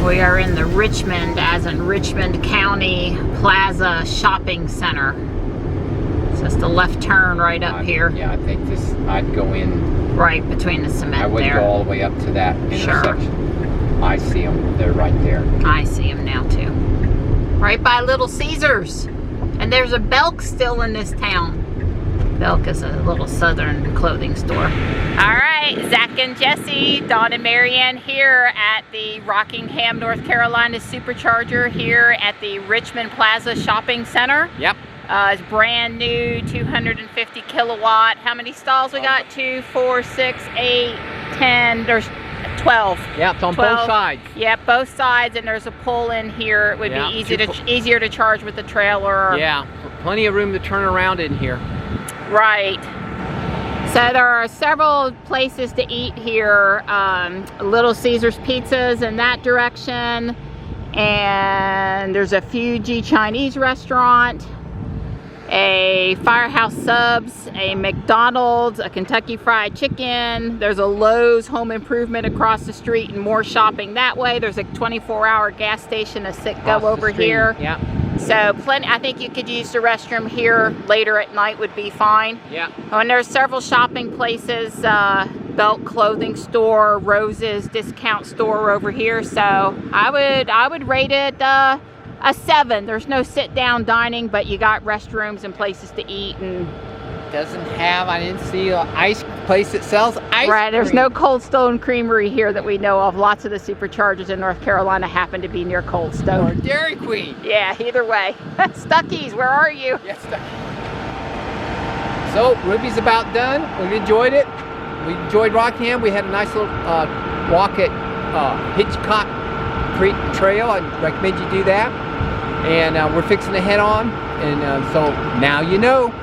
We are in the Richmond, as in Richmond County Plaza Shopping Center. It's just a left turn right up here. Yeah, I think I'd go in. Right between the cement there. I wouldn't go all the way up to that intersection. I see them. They're right there. I see them now too. Right by Little Caesars. And there's a Belk still in this town. Belk is a little southern clothing store. All right, Zach and Jesse, Dawn and Marianne here at the Rockingham, North Carolina Supercharger here at the Richmond Plaza Shopping Center. Yep. It's brand new, 250 kilowatt. How many stalls we got? 2, 4, 6, 8, 10, there's 12. Yeah, it's on 12. both sides. Yep, both sides, and there's a pull in here. It would be easier to charge with the trailer. Yeah, plenty of room to turn around in here. Right. So there are several places to eat here. Little Caesars Pizzas in that direction. And there's a Fuji Chinese restaurant, a Firehouse Subs, a McDonald's, a Kentucky Fried Chicken. There's a Lowe's Home Improvement across the street and more shopping that way. There's a 24-hour gas station, a Citgo over here. Yeah. So plenty. I think you could use the restroom here later at night would be fine. Yeah. Oh, and there's several shopping places, Belk clothing store, Rose's discount store over here. So I would rate it a 7. There's no sit-down dining, but you got restrooms and places to eat. And doesn't have, I didn't see an ice place that sells ice right, there's cream. no Cold Stone Creamery here that we know of. Lots of the Superchargers in North Carolina happen to be near Cold Stone. Or Dairy Queen. Yeah, either way. Stuckey's, where are you? Yes, so Ruby's about done. We enjoyed it. We enjoyed Rockingham. We had a nice little walk at Hitchcock Creek Trail. I recommend you do that. And we're fixing to head on. And so now you know.